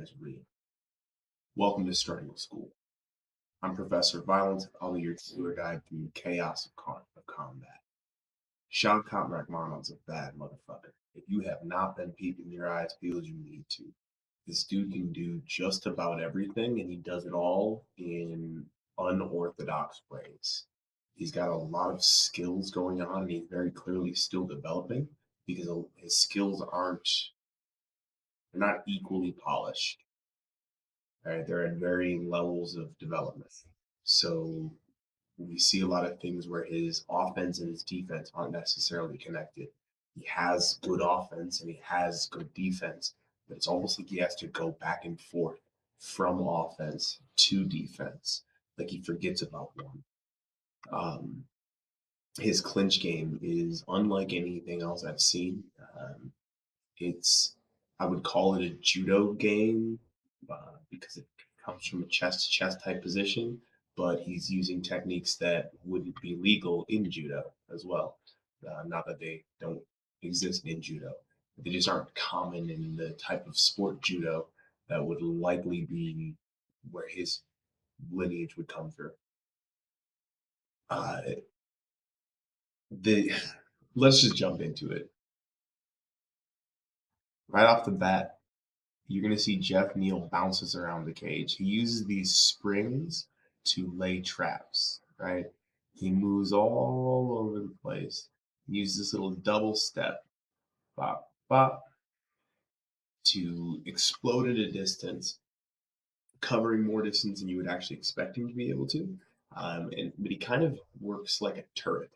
as real. Welcome to Starting School. I'm Professor Violence. I'll be your tour guide through the chaos of combat. Shavkat Rakhmonov's a bad motherfucker. If you have not been peeping your eyes peeled, you need to. This dude can do just about everything, and he does it all in unorthodox ways. He's got a lot of skills going on, and he's very clearly still developing because his skills they're not equally polished. Right? They're at varying levels of development. So we see a lot of things where his offense and his defense aren't necessarily connected. He has good offense and he has good defense, but it's almost like he has to go back and forth from offense to defense. Like he forgets about one. Um, his clinch game is unlike anything else I've seen. It's I would call it a judo game because it comes from a chest to chest type position, but he's using techniques that wouldn't be legal in judo as well. Not that they don't exist in judo, they just aren't common in the type of sport judo that would likely be where his lineage would come through. Uh, the Let's just jump into it right off the bat. You're going to see Jeff Neal bounces around the cage. He uses these springs to lay traps, right? He moves all over the place. He uses this little double step, bop, bop, to explode at a distance, covering more distance than you would actually expect him to be able to. But he kind of works like a turret,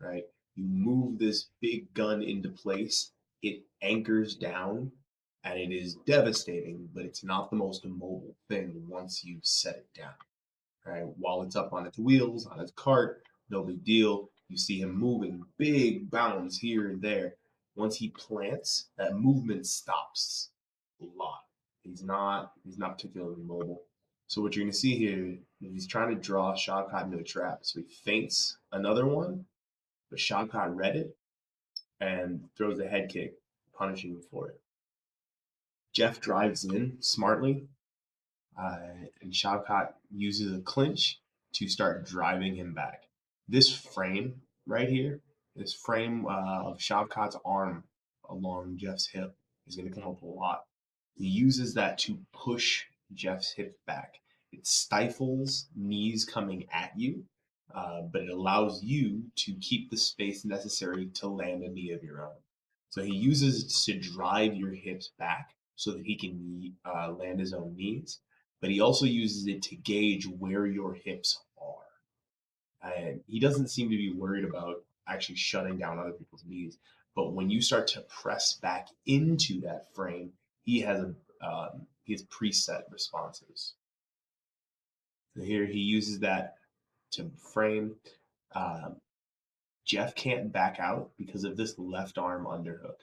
right? You move this big gun into place, it anchors down, and it is devastating, but it's not the most immobile thing once you set it down, right? While it's up on its wheels, on its cart, no big deal. You see him moving big bounds here and there. Once he plants, that movement stops a lot. He's not particularly mobile. So what you're gonna see here is he's trying to draw Shavkat into a trap. So he feints another one, but Shavkat read it and throws a head kick, punishing him for it. Jeff drives in smartly, and Shavkat uses a clinch to start driving him back. This frame right here, this frame of Shavkat's arm along Jeff's hip is going to come up a lot. He uses that to push Jeff's hip back. It stifles knees coming at you, but it allows you to keep the space necessary to land a knee of your own. So he uses it to drive your hips back so that he can land his own knees, but he also uses it to gauge where your hips are. And he doesn't seem to be worried about actually shutting down other people's knees. But when you start to press back into that frame, he has preset responses. So here he uses that to frame. Um, Jeff can't back out because of this left arm underhook.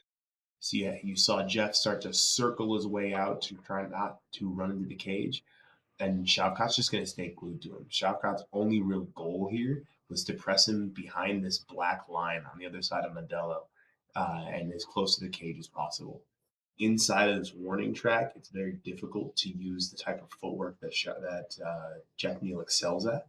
So yeah, you saw Jeff start to circle his way out to try not to run into the cage, and Shavkat's just going to stay glued to him. Shavkat's only real goal here was to press him behind this black line on the other side of Modelo, and as close to the cage as possible. Inside of this warning track, it's very difficult to use the type of footwork that Jeff Neal excels at.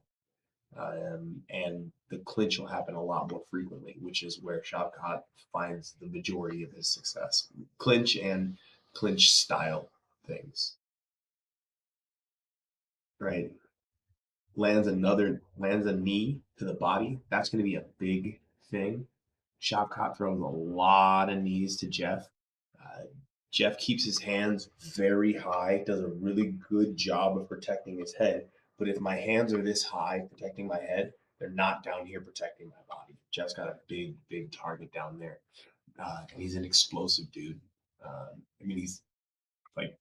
And the clinch will happen a lot more frequently, which is where Shavkat finds the majority of his success. Clinch and clinch style things, right? Lands a knee to the body. That's going to be a big thing. Shavkat throws a lot of knees to Jeff. Uh, Jeff keeps his hands very high, does a really good job of protecting his head. But if my hands are this high protecting my head, they're not down here protecting my body. Jeff's got a big, big target down there. And he's an explosive dude. I mean, like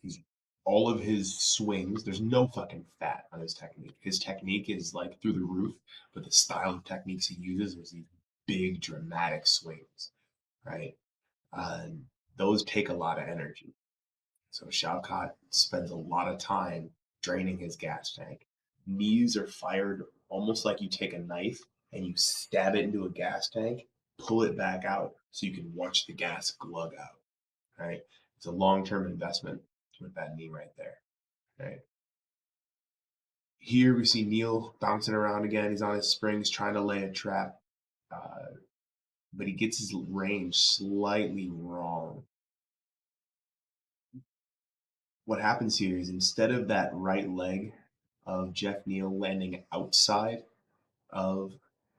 he's all of his swings. There's no fucking fat on his technique. His technique is like through the roof, but the style of techniques he uses is these big dramatic swings, right? And those take a lot of energy. So Shavkat spends a lot of time draining his gas tank. Knees are fired almost like you take a knife and you stab it into a gas tank, pull it back out so you can watch the gas glug out. Right? It's a long-term investment. with that knee right there. Right here, we see Neil bouncing around again. He's on his springs, trying to lay a trap, uh, but he gets his range slightly wrong. What happens here is instead of that right leg of Jeff Neal landing outside of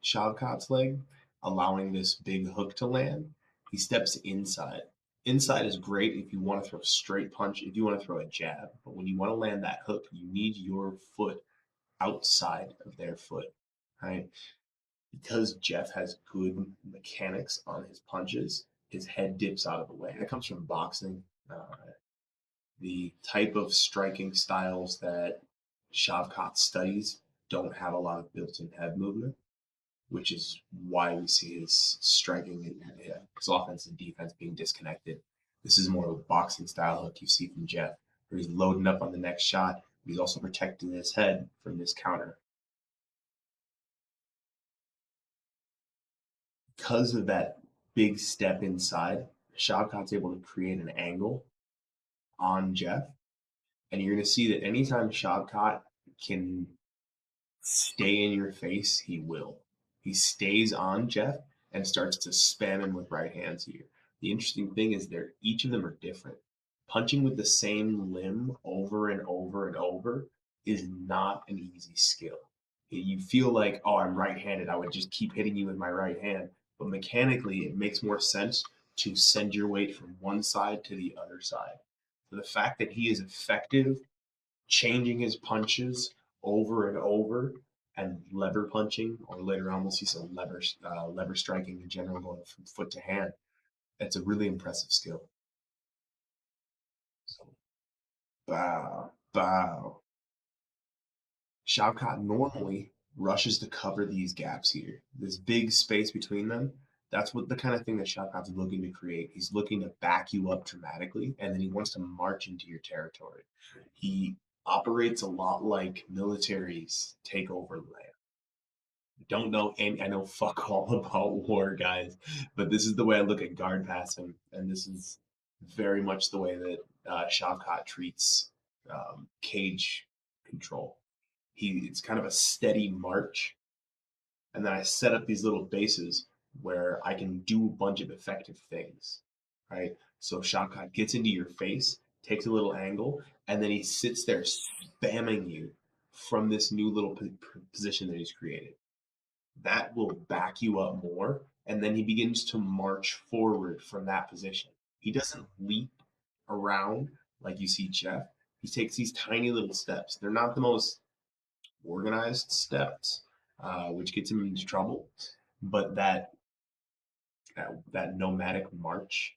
Shavkat's leg, allowing this big hook to land, he steps inside. Inside is great if you want to throw a straight punch, if you want to throw a jab, but when you want to land that hook, you need your foot outside of their foot, right? Because Jeff has good mechanics on his punches, his head dips out of the way. That comes from boxing. The type of striking styles that Shavkat studies don't have a lot of built-in head movement, which is why we see his striking and his offense and defense being disconnected. This is more of a boxing style hook you see from Jeff, where he's loading up on the next shot. But he's also protecting his head from this counter. Because of that big step inside, Shavkat's able to create an angle on Jeff. And you're going to see that anytime Shavkat can stay in your face, he will. He stays on Jeff and starts to spam him with right hands here. The interesting thing is they're each of them are different. Punching with the same limb over and over and over is not an easy skill. You feel like, oh, I'm right-handed. I would just keep hitting you with my right hand. But mechanically, it makes more sense to send your weight from one side to the other side. So the fact that he is effective changing his punches over and over and lever punching, or later on we'll see some lever striking in general, going from foot to hand. It's a really impressive skill. So bow, bow. Shavkat normally rushes to cover these gaps here. This big space between them. That's what the kind of thing that Shavkat's looking to create. He's looking to back you up dramatically, and then he wants to march into your territory. He operates a lot like militaries take over land. Don't know any, I know fuck all about war, guys, but this is the way I look at guard passing, and this is very much the way that Shavkat treats cage control. It's kind of a steady march, and then I set up these little bases where I can do a bunch of effective things, right? So Shavkat gets into your face, takes a little angle, and then he sits there spamming you from this new little position that he's created. That will back you up more, and then he begins to march forward from that position. He doesn't leap around like you see Jeff. He takes these tiny little steps. They're not the most organized steps, which gets him into trouble. But that nomadic march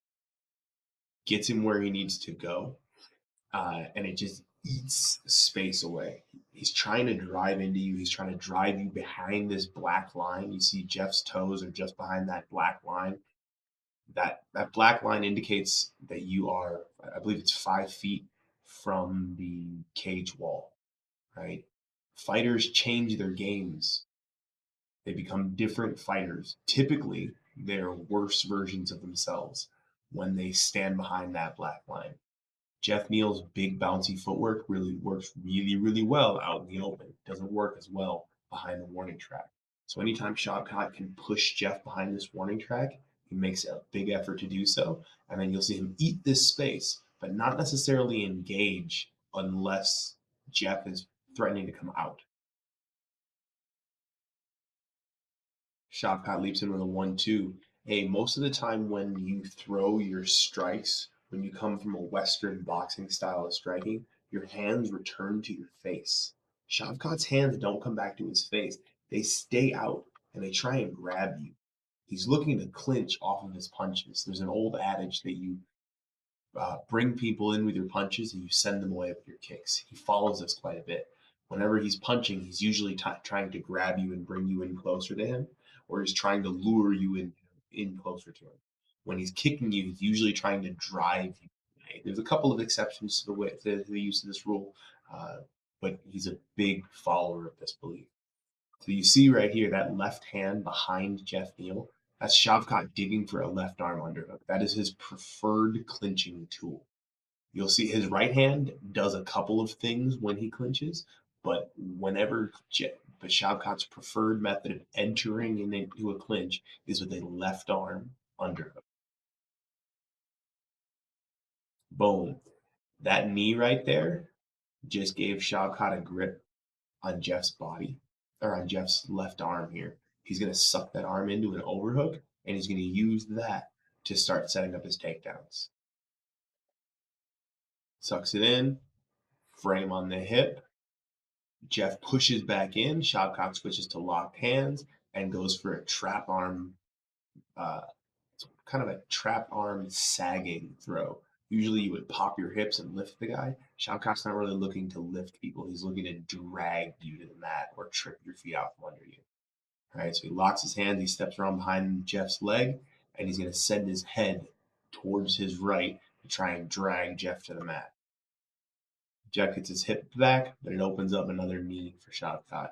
gets him where he needs to go, and it just eats space away. He's trying to drive into you. He's trying to drive you behind this black line. You see Jeff's toes are just behind that black line. That black line indicates that you are, I believe it's 5 feet from the cage wall, right? Fighters change their games. They become different fighters. Typically, they're worse versions of themselves when they stand behind that black line. Jeff Neal's big bouncy footwork really works really well out in the open. It doesn't work as well behind the warning track. So anytime Shavkat can push Jeff behind this warning track, he makes a big effort to do so. And then you'll see him eat this space, but not necessarily engage unless Jeff is threatening to come out. Shavkat leaps in with a 1-2. Hey, most of the time when you throw your strikes, when you come from a Western boxing style of striking, your hands return to your face. Shavkat's hands don't come back to his face. They stay out and they try and grab you. He's looking to clinch off of his punches. There's an old adage that you bring people in with your punches and you send them away with your kicks. He follows this quite a bit. Whenever he's punching, he's usually trying to grab you and bring you in closer to him, or he's trying to lure you in closer to him. When he's kicking you, he's usually trying to drive you away. There's a couple of exceptions to the use of this rule, uh, but he's a big follower of this belief. So you see right here that left hand behind Jeff Neal. That's Shavkat digging for a left arm underhook. That is his preferred clinching tool. You'll see his right hand does a couple of things when he clinches, but but Shavkat's preferred method of entering into a clinch is with a left arm underhook. Boom. That knee right there just gave Shavkat a grip on Jeff's body, or on Jeff's left arm here. He's going to suck that arm into an overhook, and he's going to use that to start setting up his takedowns. Sucks it in, frame on the hip. Jeff pushes back in. Shavkat switches to locked hands and goes for a trap arm, uh, kind of a trap arm sagging throw. Usually you would pop your hips and lift the guy. Shavkat's not really looking to lift people. He's looking to drag you to the mat or trip your feet out from under you. All right, so he locks his hands, he steps around behind Jeff's leg, and he's going to send his head towards his right to try and drag Jeff to the mat. Jeff gets his hip back, but it opens up another knee for Shavkat.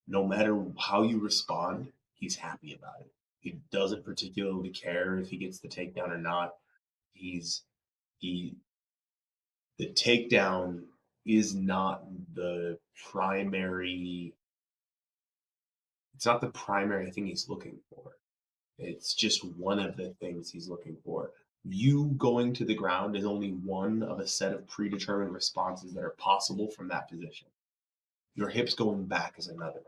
No matter how you respond, he's happy about it. He doesn't particularly care if he gets the takedown or not. He's he the takedown is not the primary it's not the primary thing he's looking for. It's just one of the things he's looking for. You going to the ground is only one of a set of predetermined responses that are possible from that position. Your hips going back is another.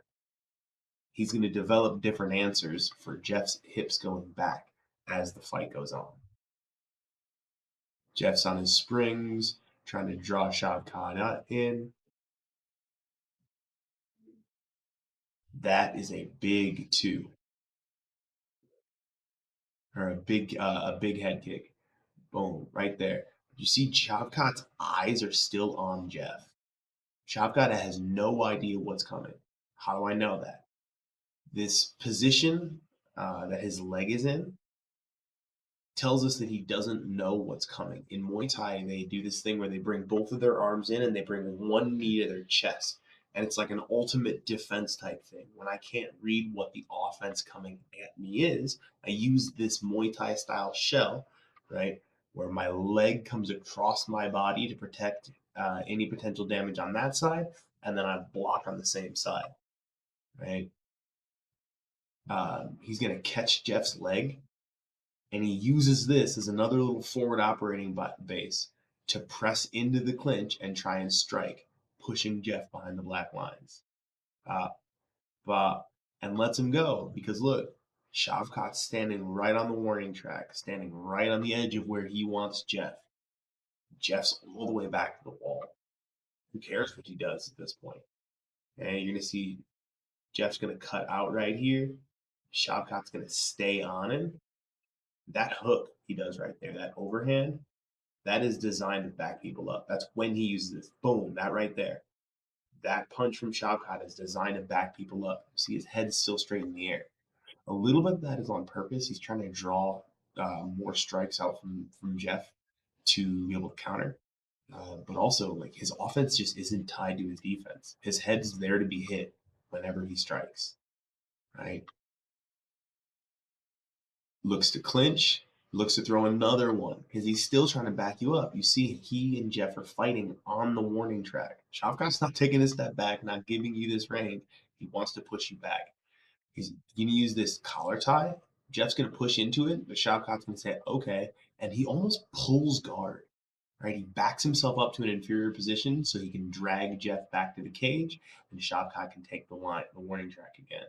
He's going to develop different answers for Jeff's hips going back as the fight goes on. Jeff's on his springs, trying to draw Shavkat in. That is a big two, or a big head kick. Boom, right there. You see, Shavkat's eyes are still on Jeff. Shavkat has no idea what's coming. How do I know that? This position that his leg is in tells us that he doesn't know what's coming. In Muay Thai, they do this thing where they bring both of their arms in and they bring one knee to their chest. And it's like an ultimate defense type thing. When I can't read what the offense coming at me is, I use this Muay Thai style shell, right? Where my leg comes across my body to protect any potential damage on that side, and then I block on the same side, right? He's going to catch Jeff's leg, and he uses this as another little forward operating base to press into the clinch and try and strike, pushing Jeff behind the black lines. Uh, but and lets him go because look, Shavkat's standing right on the warning track, standing right on the edge of where he wants Jeff. Jeff's all the way back to the wall. Who cares what he does at this point? And you're gonna see Jeff's gonna cut out right here. Shavkat's gonna stay on him. That hook he does right there, that overhand, that is designed to back people up. That's when he uses this. Boom, that right there. That punch from Shavkat is designed to back people up. See, his head's still straight in the air. A little bit of that is on purpose. He's trying to draw more strikes out from Jeff to be able to counter. But also, like his offense just isn't tied to his defense. His head's there to be hit whenever he strikes. Right? Looks to clinch, looks to throw another one because he's still trying to back you up. You see, he and Jeff are fighting on the warning track. Shavkat's not taking a step back, not giving you this range. He wants to push you back. He's going to use this collar tie. Jeff's going to push into it, but Shavkat's going to say, okay. And he almost pulls guard, right? He backs himself up to an inferior position so he can drag Jeff back to the cage, and Shavkat can take the warning track again.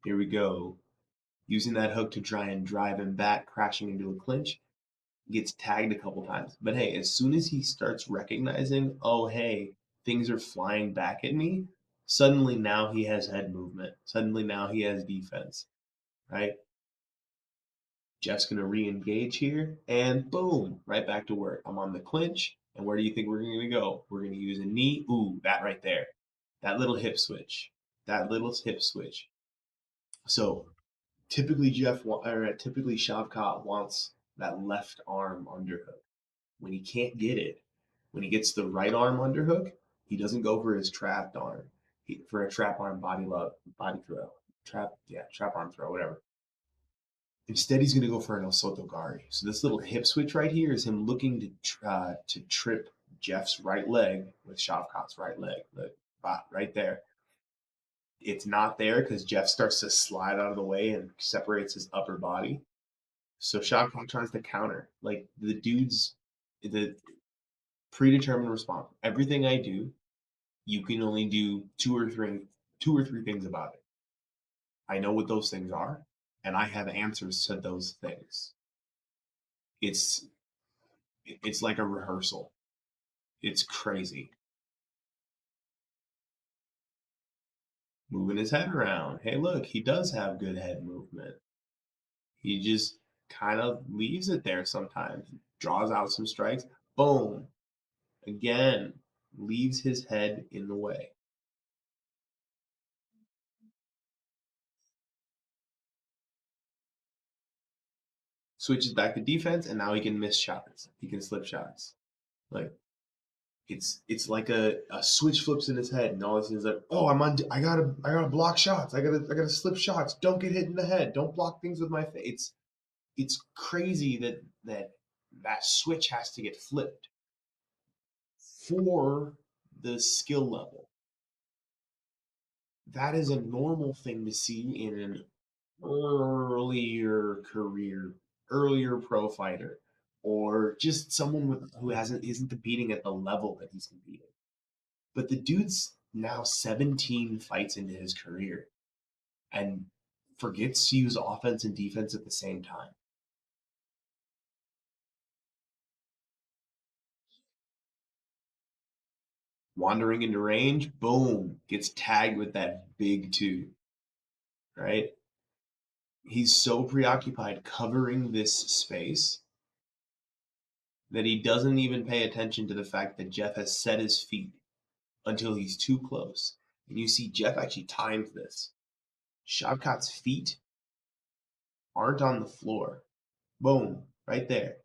Here we go. Using that hook to try and drive him back, crashing into a clinch, gets tagged a couple times. But hey, as soon as he starts recognizing, oh, hey, things are flying back at me, suddenly now he has head movement. Suddenly now he has defense, right? Jeff's going to re-engage here, and boom, right back to work. I'm on the clinch, and where do you think we're going to go? We're going to use a knee. Ooh, that right there. That little hip switch. That little hip switch. So typically Shavkat wants that left arm underhook. When he can't get it, when he gets the right arm underhook, he doesn't go for his trapped arm. For a trap arm body throw. Trap arm throw, whatever. Instead, he's going to go for an El Sotogari. So this little hip switch right here is him looking to trip Jeff's right leg with Shavkat's right leg. Look, right there. It's not there because Jeff starts to slide out of the way and separates his upper body. So Shavkat tries to counter. Like the dude's the predetermined response. Everything I do, you can only do two or three things about it. I know what those things are, and I have answers to those things. It's it's like a rehearsal. It's crazy. Moving his head around. Hey, look, he does have good head movement. He just kind of leaves it there sometimes. Draws out some strikes. Boom. Again, leaves his head in the way. Switches back to defense, and now he can miss shots. He can slip shots. Like it's like a switch flips in his head, and all of a sudden he's like, oh, I gotta block shots. I gotta slip shots. Don't get hit in the head. Don't block things with my face. It's crazy that switch has to get flipped for the skill level. That is a normal thing to see in an earlier career, earlier pro fighter, or just someone who hasn't isn't competing at the level that he's competing. But the dude's now 17 fights into his career and forgets to use offense and defense at the same time. Wandering into range, boom, gets tagged with that big two, right? He's so preoccupied covering this space that he doesn't even pay attention to the fact that Jeff has set his feet until he's too close. And you see Jeff actually times this. Shavkat's feet aren't on the floor. Boom, right there.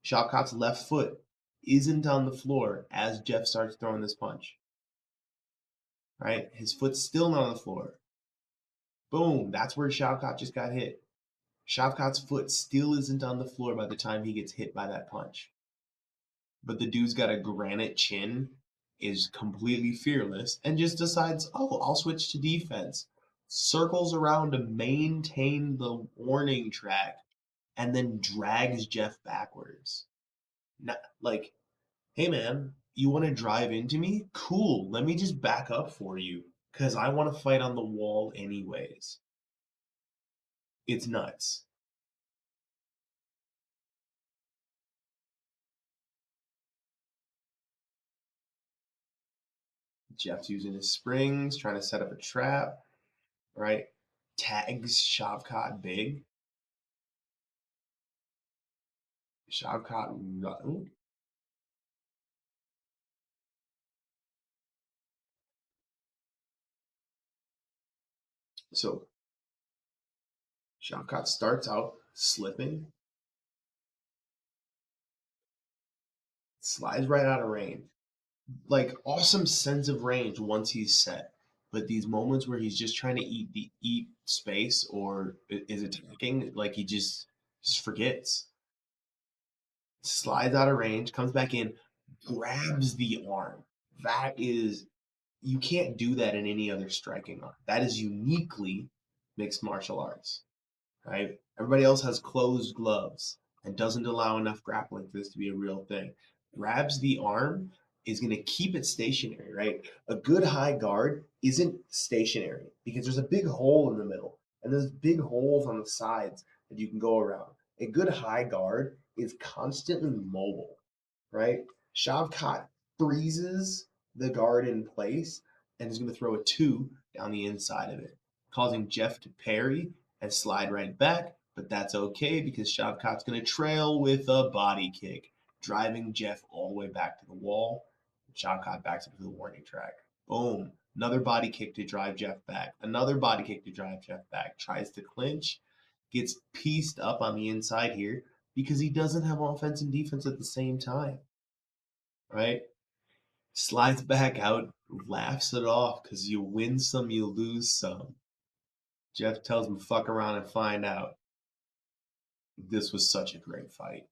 Shavkat's left foot isn't on the floor as Jeff starts throwing this punch. Right? His foot's still not on the floor. Boom, that's where Shavkat just got hit. Shavkat's foot still isn't on the floor by the time he gets hit by that punch. But the dude's got a granite chin, is completely fearless, and just decides, oh, I'll switch to defense. Circles around to maintain the warning track, and then drags Jeff backwards. Not, like, hey man, you want to drive into me? Cool, let me just back up for you, because I want to fight on the wall anyways. It's nuts. Jeff's using his springs, trying to set up a trap, right? Tags Shavkat big. Shavkat, so Shavkat starts out slipping, slides right out of range. Like awesome sense of range once he's set. But these moments where he's just trying to eat space or is attacking, like he just forgets. Slides out of range, comes back in, grabs the arm. That is you can't do that in any other striking art. That is uniquely mixed martial arts, right? Everybody else has closed gloves and doesn't allow enough grappling for this to be a real thing. Grabs the arm is going to keep it stationary, right? A good high guard isn't stationary because there's a big hole in the middle and there's big holes on the sides that you can go around. A good high guard is constantly mobile, right? Shavkat freezes the guard in place and is going to throw a two down the inside of it, causing Jeff to parry and slide right back. But that's okay because Shavkat's going to trail with a body kick, driving Jeff all the way back to the wall. Shavkat backs up to the warning track. Boom. Another body kick to drive Jeff back. Another body kick to drive Jeff back. Tries to clinch. Gets pieced up on the inside here because he doesn't have offense and defense at the same time, right? Slides back out, laughs it off because you win some, you lose some. Jeff tells him, fuck around and find out. This was such a great fight.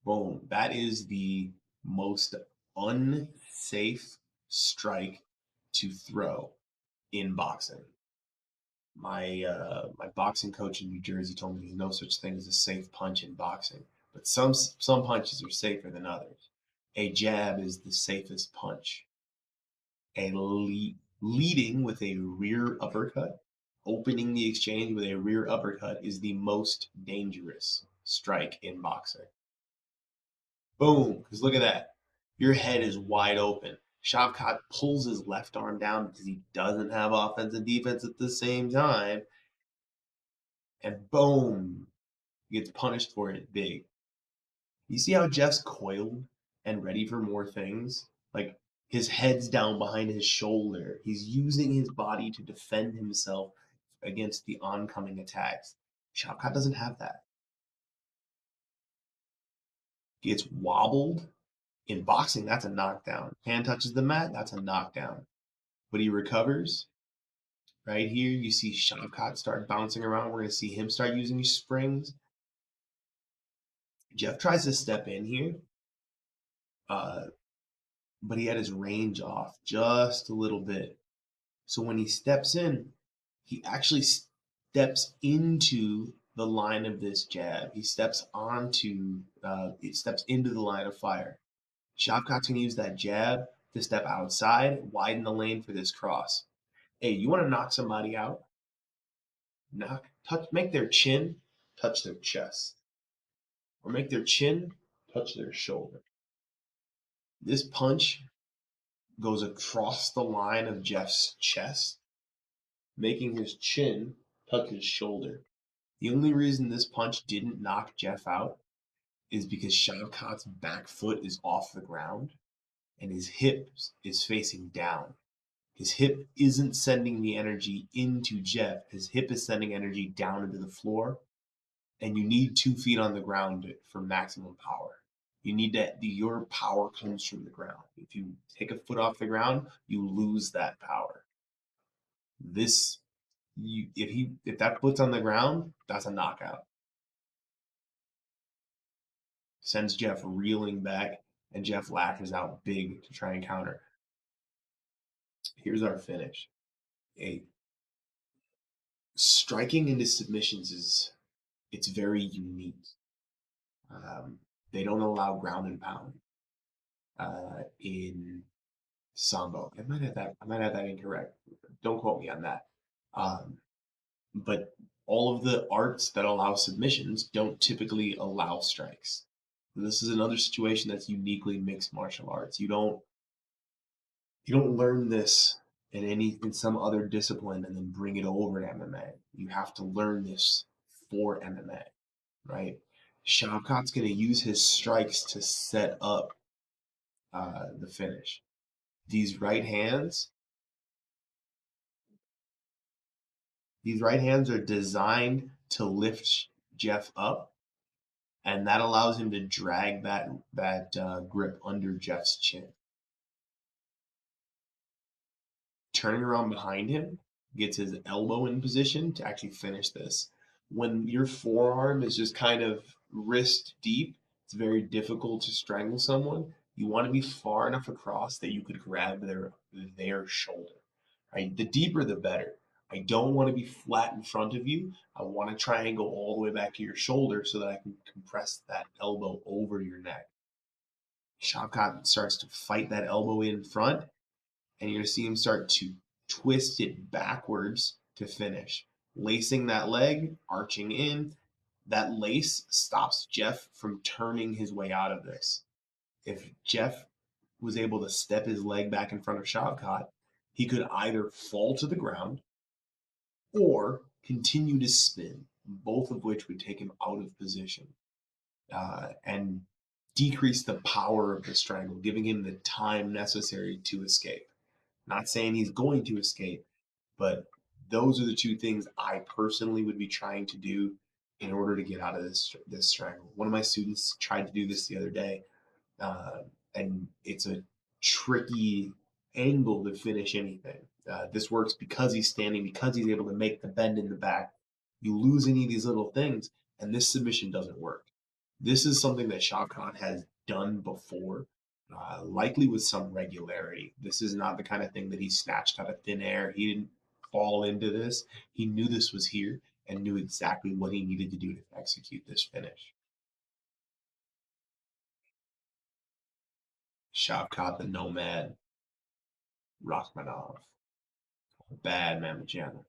Boom. That is the most unsafe strike to throw in boxing. My boxing coach in New Jersey told me there's no such thing as a safe punch in boxing, but some punches are safer than others. A jab is the safest punch. Leading with a rear uppercut, opening the exchange with a rear uppercut is the most dangerous strike in boxing. Boom! Because look at that, your head is wide open. Shavkat pulls his left arm down because he doesn't have offense and defense at the same time, and boom, gets punished for it big. You see how Jeff's coiled and ready for more things? Like his head's down behind his shoulder. He's using his body to defend himself against the oncoming attacks. Shavkat doesn't have that. Gets wobbled. In boxing, that's a knockdown. Hand touches the mat, that's a knockdown. But he recovers. Right here, you see Shavkat start bouncing around. We're going to see him start using springs. Jeff tries to step in here, uh, but he had his range off just a little bit. So when he steps in, he actually steps into the line of this jab. He steps onto, it steps into the line of fire. Shavkat's gonna use that jab to step outside, widen the lane for this cross. Hey, you want to knock somebody out? Make their chin touch their chest, or make their chin touch their shoulder. This punch goes across the line of Jeff's chest, making his chin touch his shoulder. The only reason this punch didn't knock Jeff out is because Shavkat's back foot is off the ground and his hip is facing down. His hip isn't sending the energy into Jeff. His hip is sending energy down into the floor, and you need 2 feet on the ground for maximum power. You need that your power comes from the ground. If you take a foot off the ground, you lose that power. This if that foot's on the ground, that's a knockout. Sends Jeff reeling back, and Jeff lashes out big to try and counter. Here's our finish. A striking into submissions it's very unique. They don't allow ground and pound in Sambo. I might have that incorrect. Don't quote me on that. Um, but all of the arts that allow submissions don't typically allow strikes. This is another situation that's uniquely mixed martial arts. You don't learn this in some other discipline and then bring it over to MMA. You have to learn this for MMA, right? Shavkat's going to use his strikes to set up the finish. These right hands, these right hands are designed to lift Jeff up, and that allows him to drag that grip under Jeff's chin. Turning around behind him, gets his elbow in position to actually finish this. When your forearm is just kind of wrist deep, it's very difficult to strangle someone. You want to be far enough across that you could grab their shoulder. Right? The deeper the better. I don't want to be flat in front of you. I want to try and go all the way back to your shoulder so that I can compress that elbow over your neck. Shavkat starts to fight that elbow in front, and you're going to see him start to twist it backwards to finish. Lacing that leg, arching in. That lace stops Jeff from turning his way out of this. If Jeff was able to step his leg back in front of Shavkat, he could either fall to the ground or continue to spin, both of which would take him out of position and decrease the power of the strangle, giving him the time necessary to escape. Not saying he's going to escape, but those are the two things I personally would be trying to do in order to get out of this strangle. One of my students tried to do this the other day, uh, and it's a tricky angle to finish anything. This works because he's standing, because he's able to make the bend in the back. You lose any of these little things, and this submission doesn't work. This is something that Shao Kahn has done before, likely with some regularity. This is not the kind of thing that he snatched out of thin air. He didn't fall into this. He knew this was here and knew exactly what he needed to do to execute this finish. Shavkat the Nomad Rakhmonov. Bad Mamajana.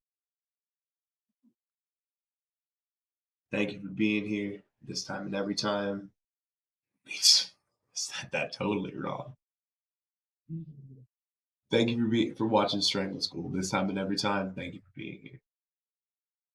Thank you for being here this time and every time. It's said that totally wrong. Thank you for watching Strangle School this time and every time. Thank you for being here.